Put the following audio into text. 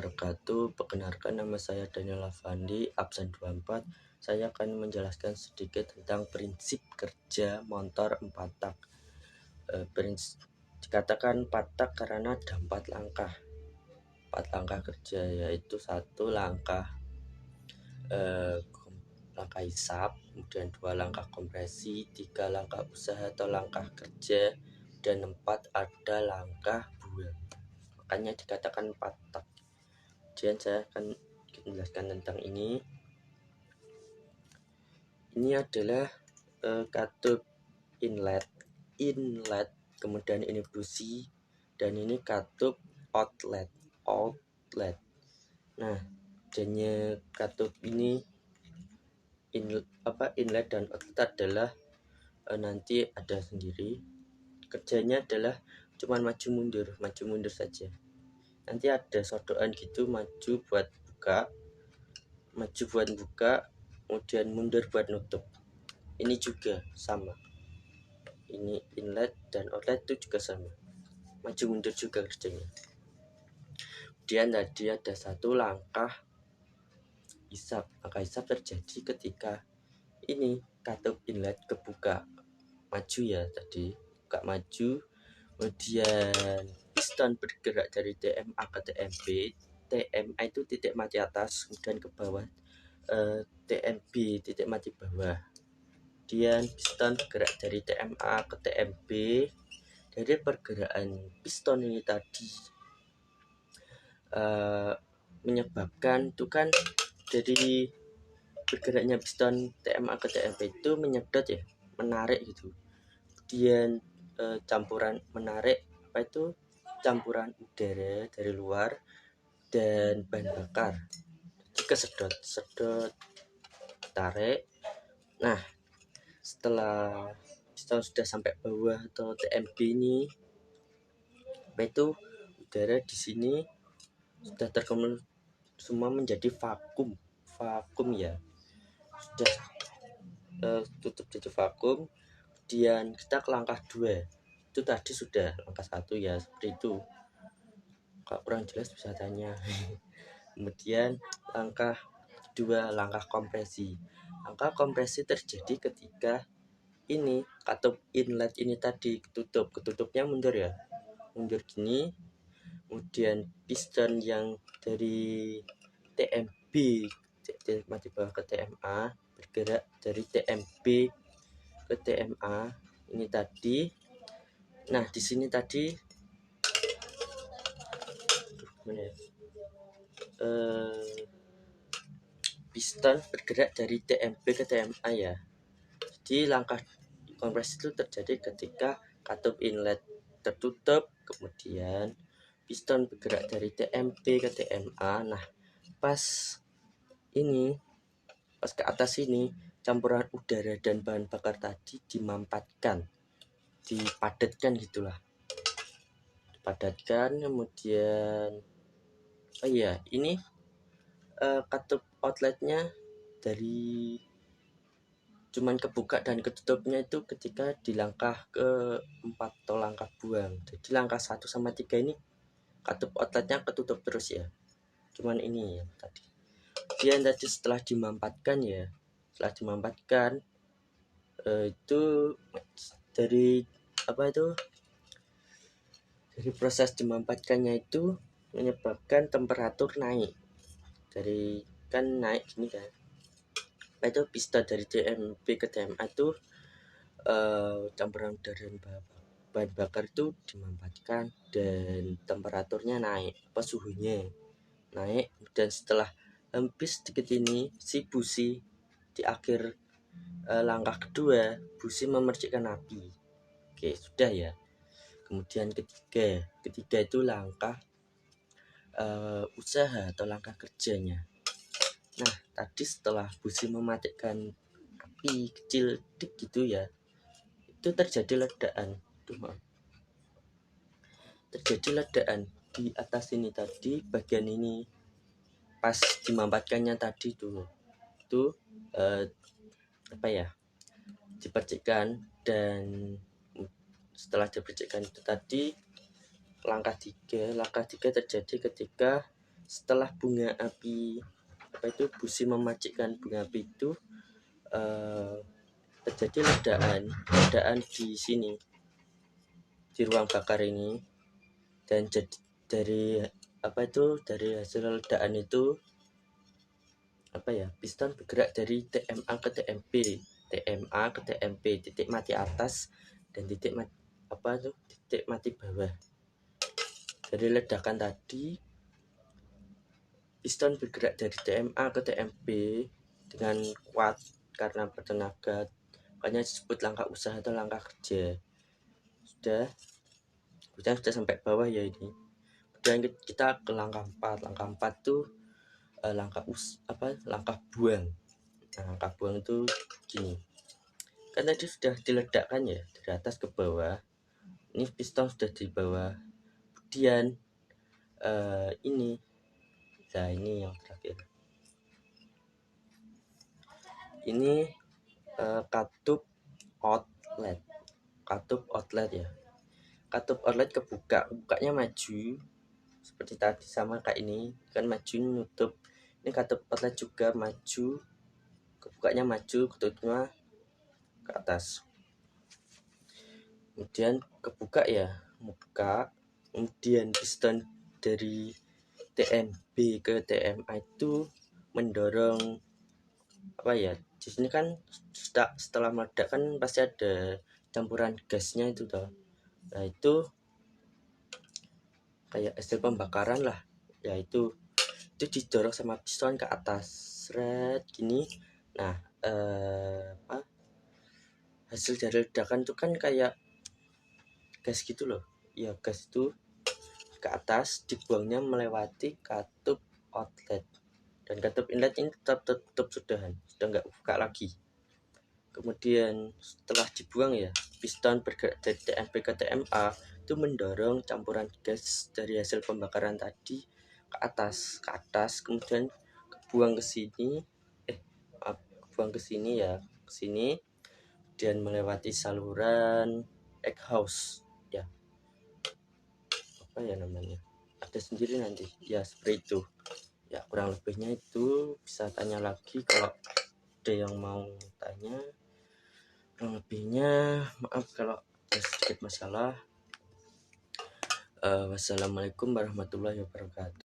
wabarakatuh. Perkenalkan, nama saya Daniel Afandi, absen 24. Saya akan menjelaskan sedikit tentang prinsip kerja motor 4 tak. Dikatakan 4 tak karena ada 4 langkah. 4 langkah kerja, yaitu 1 langkah langkah hisap, kemudian 2 langkah kompresi, 3 langkah usaha atau langkah kerja, dan 4 ada langkah buang. Makanya dikatakan 4 tak. Kemudian saya akan menjelaskan tentang ini. Ini adalah katup inlet, kemudian ini busi, dan ini katup outlet. Nah, jenis katup ini inlet dan outlet adalah nanti ada sendiri. Kerjanya adalah cuman maju mundur saja. Nanti ada sodokan gitu, maju buat buka, kemudian mundur buat nutup. Ini juga sama, ini inlet dan outlet itu juga sama, maju mundur juga kerjanya. Kemudian tadi ada 1 langkah hisap. Langkah hisap terjadi ketika ini katup inlet kebuka maju ya, tadi buka maju, kemudian piston bergerak dari TMA ke TMB. TMA itu titik mati atas, kemudian ke bawah TMB titik mati bawah. Kemudian piston bergerak dari TMA ke TMB. Dari pergerakan piston ini tadi menyebabkan itu kan, dari bergeraknya piston TMA ke TMB itu menyedot ya, menarik gitu. Kemudian campuran menarik campuran udara dari luar dan bahan bakar, jika sedot tarik. Nah, setelah piston sudah sampai bawah atau TMB ini, udara di sini sudah terkumpul semua menjadi vakum ya, sudah tutup jadi vakum. Kemudian kita ke langkah 2. Itu tadi sudah langkah 1 ya, seperti itu. Kalau kurang jelas bisa tanya. Kemudian langkah 2, langkah kompresi. Langkah kompresi terjadi ketika ini katup inlet ini tadi ketutupnya mundur ya, mundur gini. Kemudian piston yang dari TMB mati bawah ke TMA bergerak dari TMB ke TMA ini tadi. Nah, di sini tadi piston bergerak dari TMB ke TMA ya. Jadi langkah kompresi itu terjadi ketika katup inlet tertutup, kemudian piston bergerak dari TMB ke TMA. Nah, pas ke atas ini campuran udara dan bahan bakar tadi dipadatkan gitulah, kemudian ini katup outletnya dari cuman kebuka dan ketutupnya itu ketika di langkah ke-4 atau langkah buang. Jadi langkah 1 sama 3 ini katup outletnya ketutup terus ya, cuman ini ya tadi. Kemudian tadi setelah dimampatkan itu dari dari proses dimampatkannya itu menyebabkan temperatur naik, dari kan naik gini kan. Itu piston dari TMB ke TMA itu campuran udara dan bahan bakar itu dimampatkan dan temperaturnya naik, suhunya naik. Dan setelah habis sedikit ini, si busi di akhir langkah kedua, busi memercikkan api. Oke, sudah ya. Kemudian ketiga itu langkah usaha atau langkah kerjanya. Nah, tadi setelah busi mematikan api kecil gitu ya, itu terjadi ledakan. Di atas ini tadi, bagian ini pas dimampatkannya tadi itu dipercikkan. Dan setelah dipercikkan itu tadi langkah 3 terjadi ketika setelah bunga api busi memercikkan bunga api itu terjadi ledakan di sini, di ruang bakar ini. Dan jadi dari hasil ledakan itu piston bergerak dari TMA ke TMP, titik mati atas dan titik mati bawah. Dari ledakan tadi, piston bergerak dari TMA ke TMP dengan kuat karena bertenaga, makanya disebut langkah usaha atau langkah kerja. Sudah sampai bawah ya ini. Dan kita ke langkah 4. Langkah 4 tuh langkah buang. Nah, langkah buang itu gini. Kan tadi sudah diledakkan ya dari atas ke bawah. Ini piston sudah di bawah. Kemudian ini yang terakhir. Ini katup outlet ya. Katup outlet kebukanya maju seperti tadi, sama kayak ini kan, maju nutup. Ini katup outlet juga maju, kebukanya maju, ketutupnya ke atas. Kemudian kebuka ya, kemudian piston dari TMB ke TMA itu mendorong di sini kan setelah meledak kan pasti ada campuran gasnya itu toh. Nah, itu kayak hasil pembakaran lah, yaitu didorong sama piston ke atas gini. Nah, hasil dari ledakan itu kan kayak gas gitu loh ya, gas itu ke atas dibuangnya melewati katup outlet, dan katup inlet ini tetap sudah nggak buka lagi. Kemudian setelah dibuang ya, piston bergerak dari TMP ke TMA itu mendorong campuran gas dari hasil pembakaran tadi ke atas, kemudian buang ke sini ke sini, dan melewati saluran exhaust ya, namanya ada sendiri nanti ya, seperti itu ya. Kurang lebihnya itu bisa tanya lagi kalau ada yang mau tanya. Kurang lebihnya maaf kalau ada sedikit masalah. Wassalamualaikum warahmatullahi wabarakatuh.